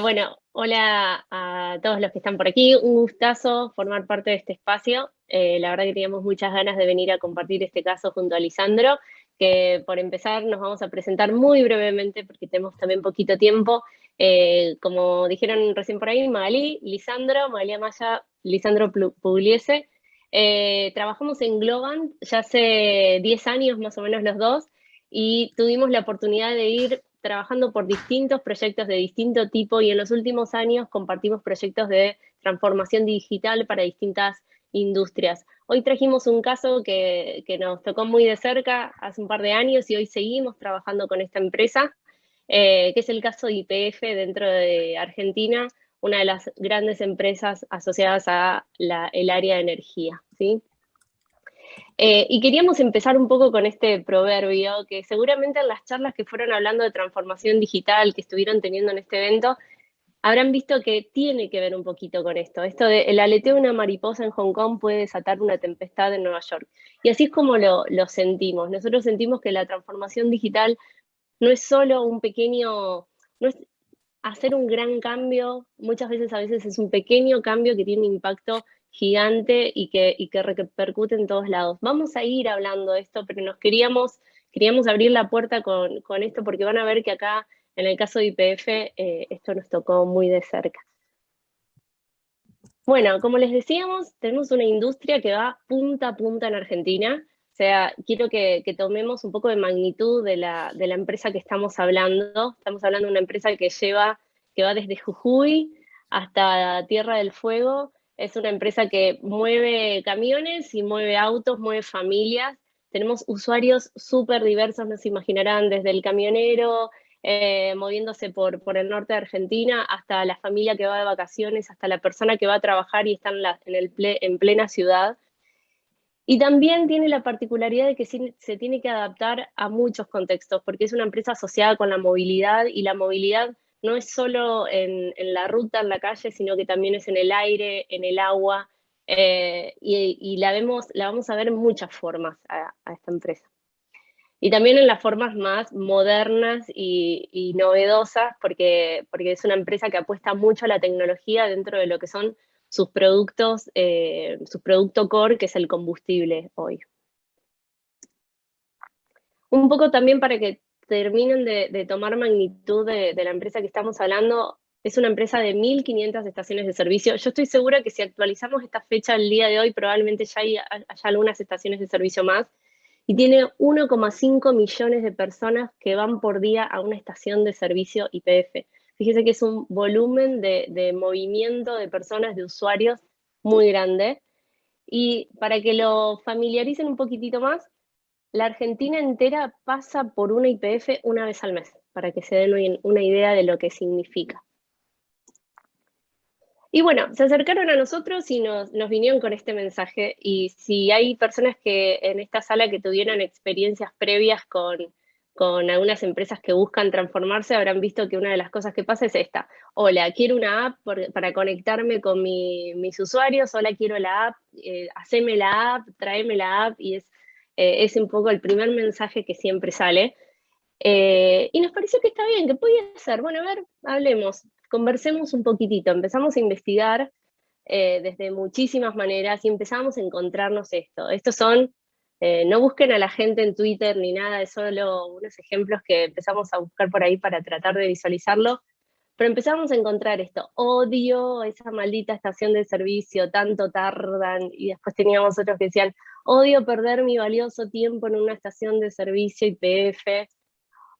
Bueno, hola a todos los que están por aquí. Un gustazo formar parte de este espacio. La verdad que teníamos muchas ganas de venir a compartir este caso junto a Lisandro, que por empezar nos vamos a presentar muy brevemente porque tenemos también poquito tiempo. Como dijeron recién por ahí, Magalí, Lisandro, Magalí Amaya, Lisandro Pugliese. Trabajamos en Globant ya hace 10 años más o menos los dos y tuvimos la oportunidad de ir trabajando por distintos proyectos de distinto tipo y en los últimos años compartimos proyectos de transformación digital para distintas industrias. Hoy trajimos un caso que nos tocó muy de cerca hace un par de años y hoy seguimos trabajando con esta empresa, que es el caso de YPF dentro de Argentina, una de las grandes empresas asociadas a el área de energía, ¿sí? Y queríamos empezar un poco con este proverbio, que seguramente en las charlas que fueron hablando de transformación digital que estuvieron teniendo en este evento, habrán visto que tiene que ver un poquito con esto. Esto de el aleteo de una mariposa en Hong Kong puede desatar una tempestad en Nueva York. Y así es como lo sentimos. Nosotros sentimos que la transformación digital no es solo un pequeño, no es hacer un gran cambio, muchas veces a veces es un pequeño cambio que tiene un impacto gigante y que repercute en todos lados. Vamos a ir hablando de esto, pero queríamos abrir la puerta con esto porque van a ver que acá, en el caso de YPF, esto nos tocó muy de cerca. Bueno, como les decíamos, tenemos una industria que va punta a punta en Argentina. O sea, quiero que tomemos un poco de magnitud de la empresa que estamos hablando. Estamos hablando de una empresa que va desde Jujuy hasta Tierra del Fuego. Es una empresa que mueve camiones y mueve autos, mueve familias. Tenemos usuarios súper diversos, no se imaginarán, desde el camionero, moviéndose por el norte de Argentina, hasta la familia que va de vacaciones, hasta la persona que va a trabajar y está en plena ciudad. Y también tiene la particularidad de que se tiene que adaptar a muchos contextos, porque es una empresa asociada con la movilidad y la movilidad no es solo en la ruta, en la calle, sino que también es en el aire, en el agua, y la vamos a ver en muchas formas a esta empresa. Y también en las formas más modernas y novedosas, porque es una empresa que apuesta mucho a la tecnología dentro de lo que son sus productos, su producto core, que es el combustible hoy. Un poco también para que terminen de tomar magnitud de la empresa que estamos hablando, es una empresa de 1.500 estaciones de servicio. Yo estoy segura que si actualizamos esta fecha el día de hoy, probablemente ya haya algunas estaciones de servicio más. Y tiene 1,5 millones de personas que van por día a una estación de servicio YPF. Fíjese que es un volumen de movimiento de personas, de usuarios, muy grande. Y para que lo familiaricen un poquitito más, la Argentina entera pasa por una YPF una vez al mes, para que se den una idea de lo que significa. Y bueno, se acercaron a nosotros y nos vinieron con este mensaje. Y si hay personas que en esta sala que tuvieron experiencias previas con algunas empresas que buscan transformarse, habrán visto que una de las cosas que pasa es esta. Hola, quiero una app para conectarme con mis usuarios. Hola, quiero la app. Haceme la app, tráeme la app. Y es un poco el primer mensaje que siempre sale. Y nos pareció que está bien, que podía ser. Bueno, a ver, hablemos, conversemos un poquitito. Empezamos a investigar desde muchísimas maneras y empezamos a encontrarnos esto. Estos son, no busquen a la gente en Twitter ni nada, es solo unos ejemplos que empezamos a buscar por ahí para tratar de visualizarlo. Pero empezamos a encontrar esto, odio esa maldita estación de servicio, tanto tardan, y después teníamos otros que decían, odio perder mi valioso tiempo en una estación de servicio YPF.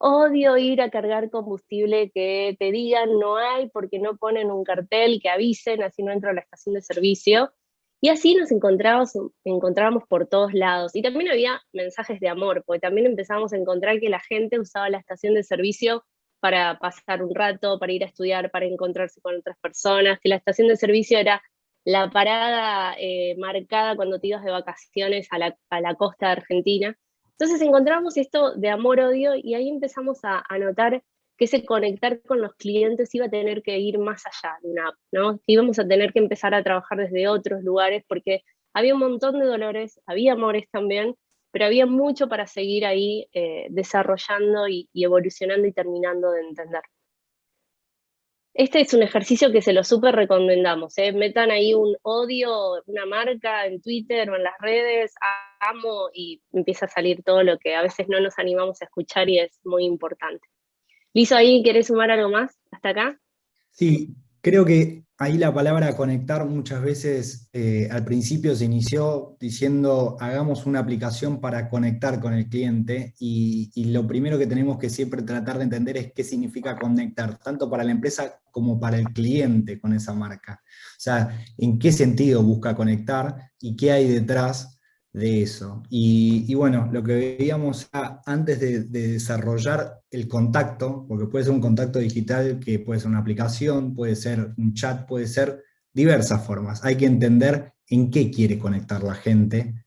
Odio ir a cargar combustible que te digan no hay porque no ponen un cartel, que avisen, así no entro a la estación de servicio. Y así nos encontrábamos por todos lados. Y también había mensajes de amor, porque también empezamos a encontrar que la gente usaba la estación de servicio para pasar un rato, para ir a estudiar, para encontrarse con otras personas, que la estación de servicio era la parada marcada cuando te ibas de vacaciones a la costa de Argentina. Entonces encontramos esto de amor-odio y ahí empezamos a notar que ese conectar con los clientes iba a tener que ir más allá de una app, ¿no? Que íbamos a tener que empezar a trabajar desde otros lugares porque había un montón de dolores, había amores también, pero había mucho para seguir ahí desarrollando y evolucionando y terminando de entender. Este es un ejercicio que se lo súper recomendamos, ¿eh? Metan ahí un odio, una marca en Twitter o en las redes, amo, y empieza a salir todo lo que a veces no nos animamos a escuchar y es muy importante. Lizo, ¿ahí querés sumar algo más hasta acá? Sí, creo que ahí la palabra conectar muchas veces al principio se inició diciendo hagamos una aplicación para conectar con el cliente y lo primero que tenemos que siempre tratar de entender es qué significa conectar, tanto para la empresa como para el cliente con esa marca. O sea, en qué sentido busca conectar y qué hay detrás de eso. Y bueno, lo que veíamos antes de desarrollar el contacto, porque puede ser un contacto digital, que puede ser una aplicación, puede ser un chat, puede ser diversas formas. Hay que entender en qué quiere conectar la gente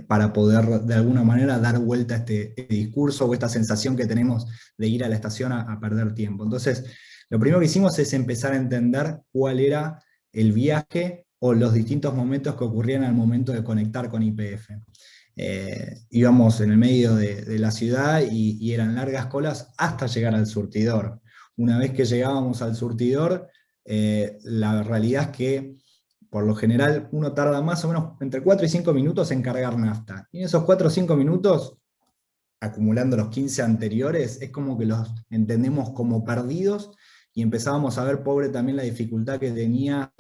para poder de alguna manera dar vuelta a este discurso o esta sensación que tenemos de ir a la estación a perder tiempo. Entonces, lo primero que hicimos es empezar a entender cuál era el viaje o los distintos momentos que ocurrían al momento de conectar con YPF. Íbamos en el medio de la ciudad y eran largas colas hasta llegar al surtidor. Una vez que llegábamos al surtidor, la realidad es que por lo general uno tarda más o menos entre 4 y 5 minutos en cargar nafta. Y en esos 4 o 5 minutos, acumulando los 15 anteriores, es como que los entendemos como perdidos y empezábamos a ver, pobre, también la dificultad que tenía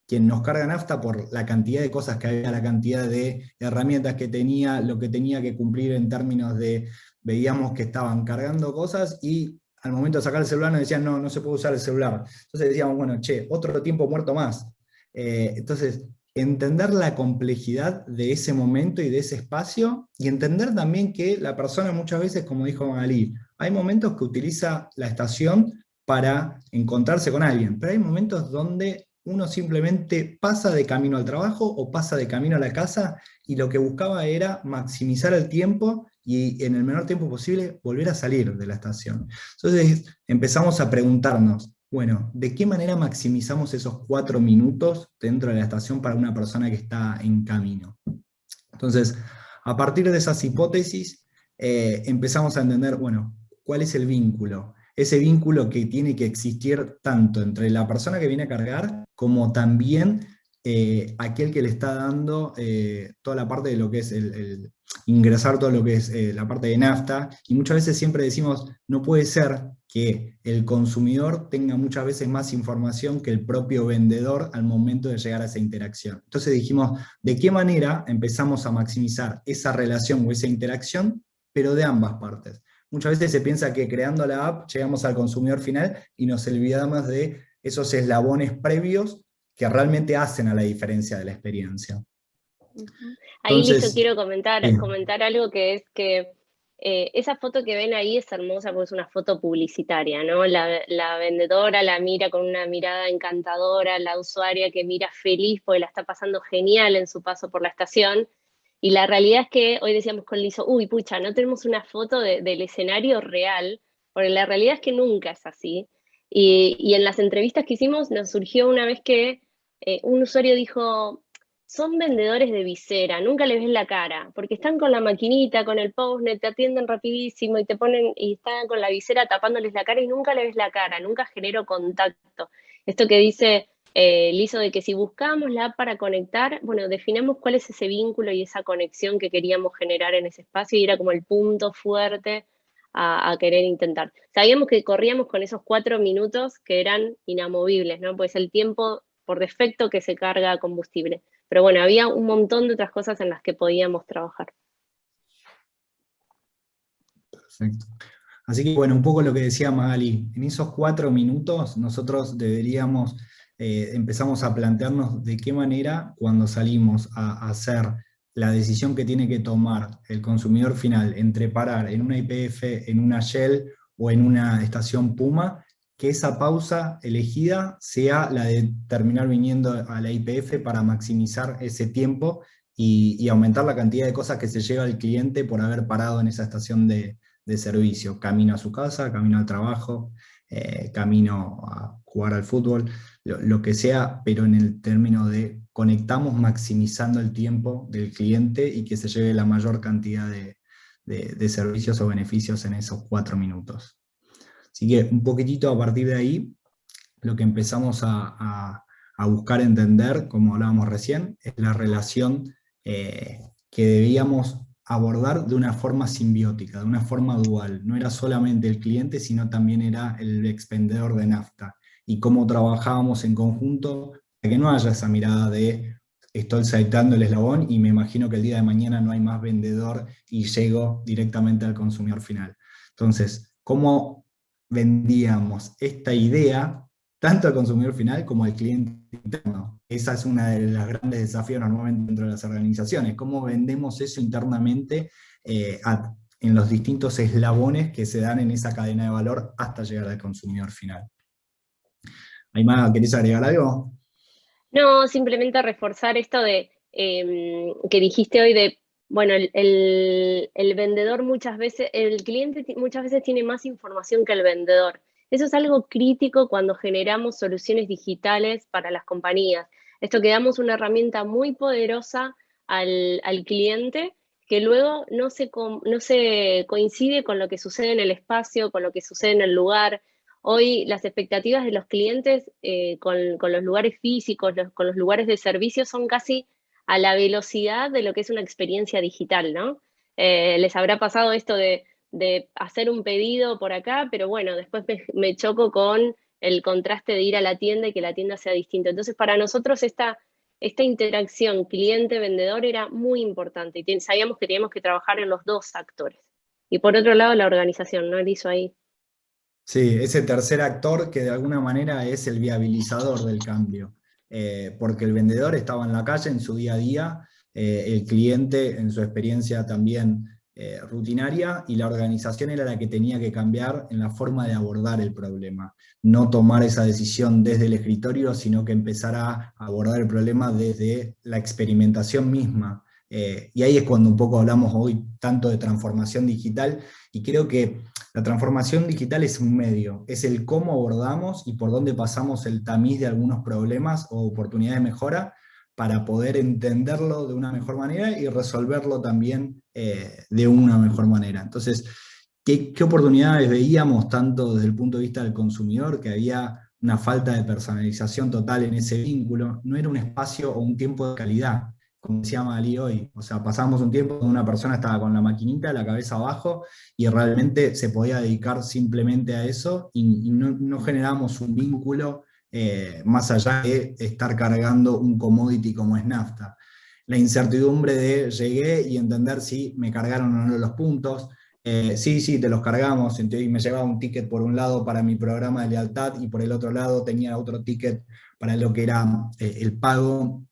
quien nos carga nafta por la cantidad de cosas que había, la cantidad de herramientas que tenía, lo que tenía que cumplir en términos de, veíamos que estaban cargando cosas y al momento de sacar el celular nos decían, no, no se puede usar el celular. Entonces decíamos, bueno, che, otro tiempo muerto más. Entonces, entender la complejidad de ese momento y de ese espacio, y entender también que la persona muchas veces, como dijo Magalí, hay momentos que utiliza la estación para encontrarse con alguien, pero hay momentos donde uno simplemente pasa de camino al trabajo o pasa de camino a la casa y lo que buscaba era maximizar el tiempo y en el menor tiempo posible volver a salir de la estación. Entonces empezamos a preguntarnos, bueno, ¿de qué manera maximizamos esos 4 minutos dentro de la estación para una persona que está en camino? Entonces, a partir de esas hipótesis, empezamos a entender, bueno, ¿cuál es el vínculo? Ese vínculo que tiene que existir tanto entre la persona que viene a cargar como también aquel que le está dando toda la parte de lo que es ingresar todo lo que es la parte de nafta. Y muchas veces siempre decimos, no puede ser que el consumidor tenga muchas veces más información que el propio vendedor al momento de llegar a esa interacción. Entonces dijimos, ¿de qué manera empezamos a maximizar esa relación o esa interacción, pero de ambas partes? Muchas veces se piensa que creando la app llegamos al consumidor final y nos olvidamos de esos eslabones previos que realmente hacen a la diferencia de la experiencia. Ujú. Ahí, Lizo, Entonces, quiero comentar algo que es que esa foto que ven ahí es hermosa porque es una foto publicitaria, ¿no? La vendedora la mira con una mirada encantadora, la usuaria que mira feliz porque la está pasando genial en su paso por la estación. Y la realidad es que hoy decíamos con Lizo, uy, pucha, no tenemos una foto del escenario real, porque la realidad es que nunca es así. Y en las entrevistas que hicimos nos surgió una vez que un usuario dijo, son vendedores de visera, nunca les ves la cara, porque están con la maquinita, con el postnet, te atienden rapidísimo y te ponen, y están con la visera tapándoles la cara y nunca le ves la cara, nunca genero contacto. Esto que dice Lizo de que si buscamos la app para conectar, bueno, definamos cuál es ese vínculo y esa conexión que queríamos generar en ese espacio y era como el punto fuerte a querer intentar. Sabíamos que corríamos con esos 4 minutos que eran inamovibles, ¿no? Pues el tiempo por defecto que se carga combustible. Pero bueno, había un montón de otras cosas en las que podíamos trabajar. perfecto. Así que bueno, un poco lo que decía Magali, en esos 4 minutos nosotros deberíamos, empezamos a plantearnos de qué manera cuando salimos a hacer la decisión que tiene que tomar el consumidor final entre parar en una YPF, en una Shell o en una estación Puma, que esa pausa elegida sea la de terminar viniendo a la YPF para maximizar ese tiempo y aumentar la cantidad de cosas que se lleva el cliente por haber parado en esa estación de servicio, camino a su casa, camino al trabajo, camino a jugar al fútbol, lo que sea, pero en el término de conectamos maximizando el tiempo del cliente y que se lleve la mayor cantidad de servicios o beneficios en esos 4 minutos. Así que un poquitito a partir de ahí lo que empezamos a buscar entender, como hablábamos recién, es la relación que debíamos abordar de una forma simbiótica, de una forma dual. No era solamente el cliente, sino también era el expendedor de nafta. Y cómo trabajábamos en conjunto para que no haya esa mirada de estoy saltando el eslabón y me imagino que el día de mañana no hay más vendedor y llego directamente al consumidor final. Entonces, ¿cómo vendíamos esta idea tanto al consumidor final como al cliente interno? Esa es una de los grandes desafíos normalmente dentro de las organizaciones. ¿Cómo vendemos eso internamente en los distintos eslabones que se dan en esa cadena de valor hasta llegar al consumidor final? Aymara, ¿querés agregar algo? No, simplemente reforzar esto de que dijiste hoy de, bueno, el vendedor muchas veces, el cliente muchas veces tiene más información que el vendedor. Eso es algo crítico cuando generamos soluciones digitales para las compañías. Esto que damos una herramienta muy poderosa al cliente que luego no se coincide con lo que sucede en el espacio, con lo que sucede en el lugar. Hoy las expectativas de los clientes con los lugares físicos, con los lugares de servicio son casi a la velocidad de lo que es una experiencia digital, ¿no? Les habrá pasado esto de hacer un pedido por acá, pero bueno, después me choco con el contraste de ir a la tienda y que la tienda sea distinta. Entonces, para nosotros esta interacción cliente-vendedor era muy importante y sabíamos que teníamos que trabajar en los dos actores. Y por otro lado, la organización, ¿no? Él hizo ahí. Sí, ese tercer actor que de alguna manera es el viabilizador del cambio, porque el vendedor estaba en la calle en su día a día, el cliente en su experiencia también rutinaria, y la organización era la que tenía que cambiar en la forma de abordar el problema, no tomar esa decisión desde el escritorio, sino que empezar a abordar el problema desde la experimentación misma. Y ahí es cuando un poco hablamos hoy tanto de transformación digital, y creo que la transformación digital es un medio, es el cómo abordamos y por dónde pasamos el tamiz de algunos problemas o oportunidades de mejora para poder entenderlo de una mejor manera y resolverlo también de una mejor manera. Entonces, ¿qué oportunidades veíamos tanto desde el punto de vista del consumidor, que había una falta de personalización total en ese vínculo? No era un espacio o un tiempo de calidad, como decía Magalí hoy. O sea, pasábamos un tiempo donde una persona estaba con la maquinita, la cabeza abajo, y realmente se podía dedicar simplemente a eso y no generábamos un vínculo más allá de estar cargando un commodity como es nafta. La incertidumbre de llegué y entender si me cargaron o no los puntos. Sí, sí, te los cargamos, y me llevaba un ticket por un lado para mi programa de lealtad y por el otro lado tenía otro ticket para lo que era el pago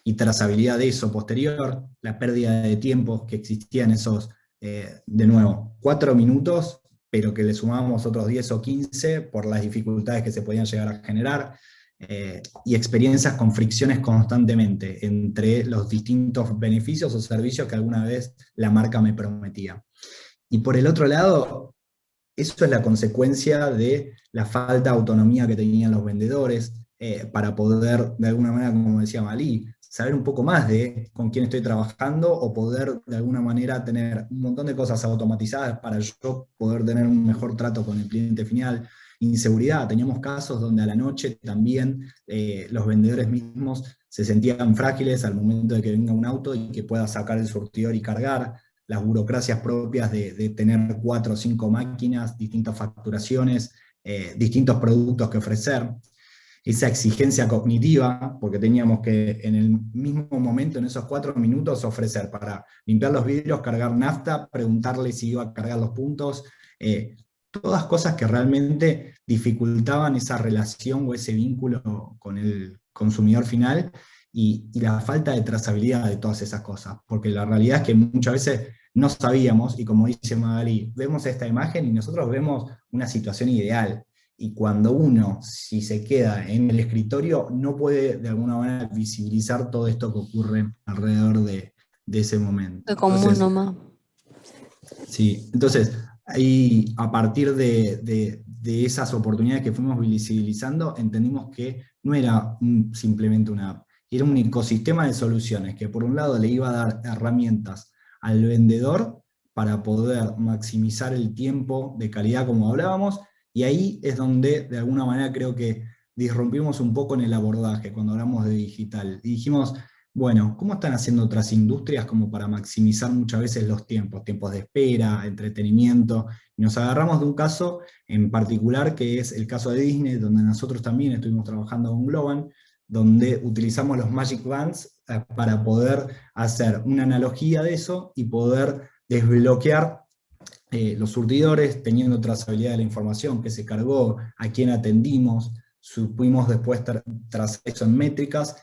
y trazabilidad de eso posterior, la pérdida de tiempo que existía en esos, de nuevo, 4 minutos, pero que le sumábamos otros 10 o 15 por las dificultades que se podían llegar a generar, y experiencias con fricciones constantemente entre los distintos beneficios o servicios que alguna vez la marca me prometía. Y por el otro lado, eso es la consecuencia de la falta de autonomía que tenían los vendedores para poder, de alguna manera, como decía Malí, saber un poco más de con quién estoy trabajando o poder, de alguna manera, tener un montón de cosas automatizadas para yo poder tener un mejor trato con el cliente final. Inseguridad, teníamos casos donde a la noche también los vendedores mismos se sentían frágiles al momento de que venga un auto y que pueda sacar el surtidor y cargar, las burocracias propias de tener 4 o 5 máquinas, distintas facturaciones, distintos productos que ofrecer, esa exigencia cognitiva, porque teníamos que en el mismo momento, en esos 4 minutos, ofrecer para limpiar los vidrios, cargar nafta, preguntarle si iba a cargar los puntos, todas cosas que realmente dificultaban esa relación o ese vínculo con el consumidor final, y la falta de trazabilidad de todas esas cosas, porque la realidad es que muchas veces no sabíamos, y como dice Magali, vemos esta imagen y nosotros vemos una situación ideal, y cuando uno, si se queda en el escritorio, no puede de alguna manera visibilizar todo esto que ocurre alrededor de ese momento. Fue común Entonces, nomás. sí, entonces, ahí a partir de esas oportunidades que fuimos visibilizando, entendimos que no era simplemente una app, era un ecosistema de soluciones que por un lado le iba a dar herramientas al vendedor para poder maximizar el tiempo de calidad como hablábamos, Y ahí es donde, de alguna manera, creo que disrumpimos un poco en el abordaje cuando hablamos de digital. Y dijimos, bueno, ¿cómo están haciendo otras industrias como para maximizar muchas veces los tiempos, tiempos de espera, entretenimiento? Y nos agarramos de un caso en particular que es el caso de Disney, donde nosotros también estuvimos trabajando con Globan, donde utilizamos los Magic Bands para poder hacer una analogía de eso y poder desbloquear los surtidores, teniendo trazabilidad de la información, que se cargó, a quién atendimos, supimos después trazar eso en métricas,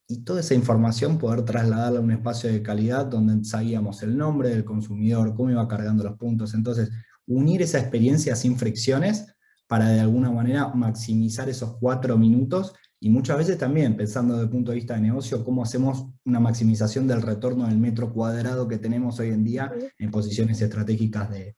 y toda esa información poder trasladarla a un espacio de calidad donde sabíamos el nombre del consumidor, cómo iba cargando los puntos. Entonces, unir esa experiencia sin fricciones para de alguna manera maximizar esos 4 minutos, y muchas veces también pensando desde el punto de vista de negocio, cómo hacemos una maximización del retorno del metro cuadrado que tenemos hoy en día en posiciones estratégicas de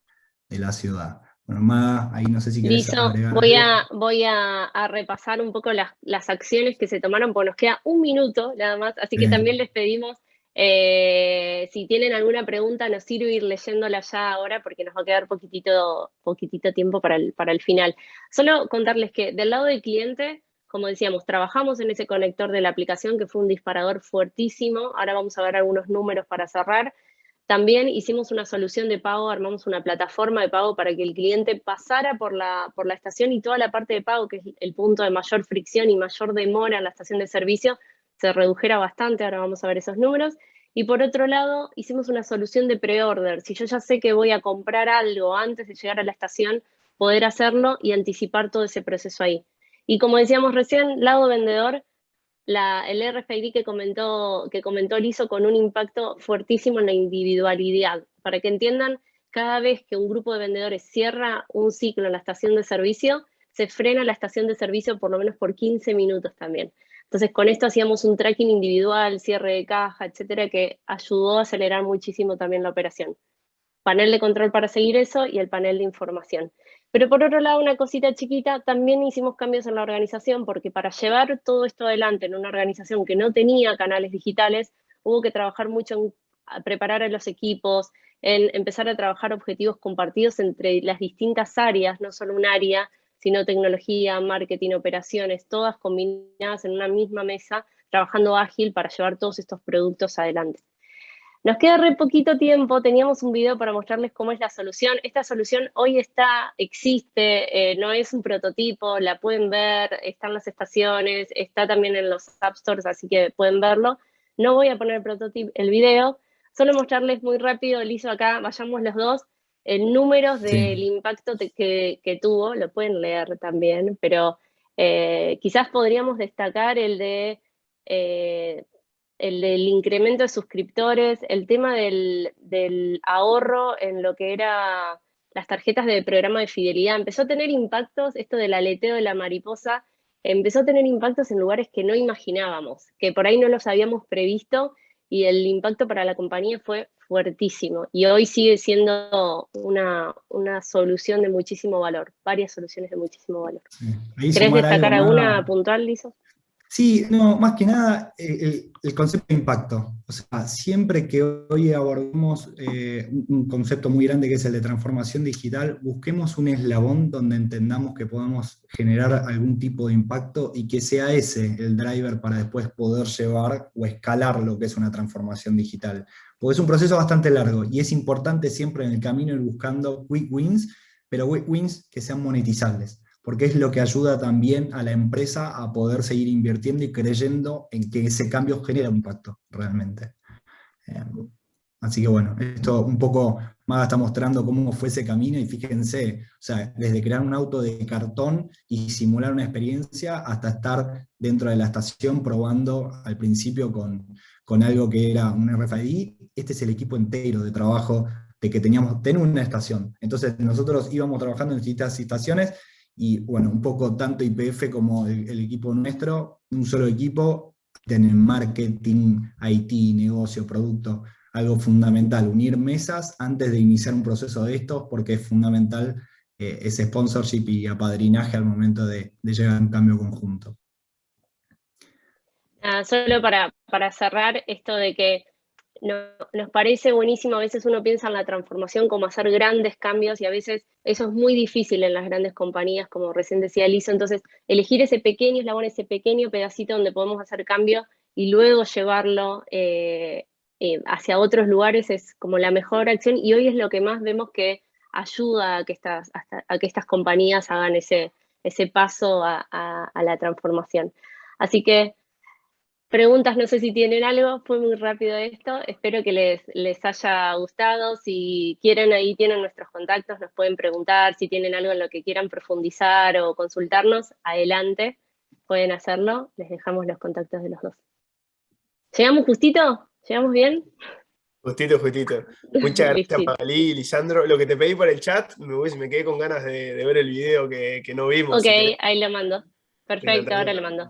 la ciudad. Bueno, Maga, ahí no sé si querés Listo, agregar voy algo. a repasar un poco las acciones que se tomaron, porque nos queda un minuto nada más, así que también les pedimos, si tienen alguna pregunta, nos sirve ir leyéndola ya ahora, porque nos va a quedar poquitito tiempo para el final. Solo contarles que del lado del cliente, como decíamos, trabajamos en ese conector de la aplicación, que fue un disparador fuertísimo. Ahora vamos a ver algunos números para cerrar. También hicimos una solución de pago, armamos una plataforma de pago para que el cliente pasara por la estación, y toda la parte de pago, que es el punto de mayor fricción y mayor demora en la estación de servicio, se redujera bastante. Ahora vamos a ver esos números. Y por otro lado, hicimos una solución de pre-order. Si yo ya sé que voy a comprar algo antes de llegar a la estación, poder hacerlo y anticipar todo ese proceso ahí. Y como decíamos recién, lado vendedor, el RFID que comentó Lizo, con un impacto fuertísimo en la individualidad. Para que entiendan, cada vez que un grupo de vendedores cierra un ciclo en la estación de servicio, se frena la estación de servicio por lo menos por 15 minutos también. Entonces, con esto hacíamos un tracking individual, cierre de caja, etcétera, que ayudó a acelerar muchísimo también la operación. Panel de control para seguir eso y el panel de información. Pero por otro lado, una cosita chiquita, también hicimos cambios en la organización, porque para llevar todo esto adelante en una organización que no tenía canales digitales, hubo que trabajar mucho en preparar a los equipos, en empezar a trabajar objetivos compartidos entre las distintas áreas, no solo un área, sino tecnología, marketing, operaciones, todas combinadas en una misma mesa, trabajando ágil para llevar todos estos productos adelante. Nos queda re poquito tiempo, teníamos un video para mostrarles cómo es la solución. Esta solución hoy existe, no es un prototipo, la pueden ver, está en las estaciones, está también en los App Stores, así que pueden verlo. No voy a poner el video, solo mostrarles muy rápido, Lizo, acá, vayamos los dos, en números Sí. del impacto que tuvo, lo pueden leer también, pero quizás podríamos destacar el del incremento de suscriptores, el tema del ahorro en lo que era las tarjetas de programa de fidelidad. Empezó a tener impactos, esto del aleteo de la mariposa, empezó a tener impactos en lugares que no imaginábamos, que por ahí no los habíamos previsto, y el impacto para la compañía fue fuertísimo. Y hoy sigue siendo una solución de muchísimo valor, varias soluciones de muchísimo valor. Sí. Ahí ¿Querés sumar algo destacar más. alguna puntual, Lizo? Sí, no, más que nada el concepto de impacto. O sea, siempre que hoy abordemos un concepto muy grande que es el de transformación digital, busquemos un eslabón donde entendamos que podemos generar algún tipo de impacto y que sea ese el driver para después poder llevar o escalar lo que es una transformación digital. Porque es un proceso bastante largo y es importante siempre en el camino ir buscando quick wins, pero quick wins que sean monetizables, porque es lo que ayuda también a la empresa a poder seguir invirtiendo y creyendo en que ese cambio genera un impacto realmente. Eh, Así que bueno, esto un poco Maga está mostrando cómo fue ese camino, y fíjense, o sea, desde crear un auto de cartón y simular una experiencia hasta estar dentro de la estación probando al principio con algo que era un RFID. Este es el equipo entero de trabajo de que teníamos, tener una estación. Entonces nosotros íbamos trabajando en distintas estaciones y bueno, un poco tanto YPF como el equipo nuestro, un solo equipo, tienen marketing, IT, negocio, producto, algo fundamental, unir mesas antes de iniciar un proceso de estos, porque es fundamental ese sponsorship y apadrinaje al momento de llegar a un cambio conjunto. Solo para cerrar esto de que nos parece buenísimo, a veces uno piensa en la transformación como hacer grandes cambios y a veces eso es muy difícil en las grandes compañías, como recién decía Lizo, entonces elegir ese pequeño eslabón, ese pequeño pedacito donde podemos hacer cambio y luego llevarlo hacia otros lugares es como la mejor acción y hoy es lo que más vemos que ayuda a que estas compañías hagan ese paso a la transformación. Así que preguntas, no sé si tienen algo, fue muy rápido esto, espero que les haya gustado, si quieren ahí tienen nuestros contactos, nos pueden preguntar, si tienen algo en lo que quieran profundizar o consultarnos, adelante, pueden hacerlo, les dejamos los contactos de los dos. ¿Llegamos justito? ¿Llegamos bien? Justito, justito. Muchas gracias, Listito. Magalí y Lisandro. Lo que te pedí por el chat, me quedé con ganas de ver el video que no vimos. Ok, Si querés, ahí lo mando. me Perfecto, encantaría. ahora lo mando.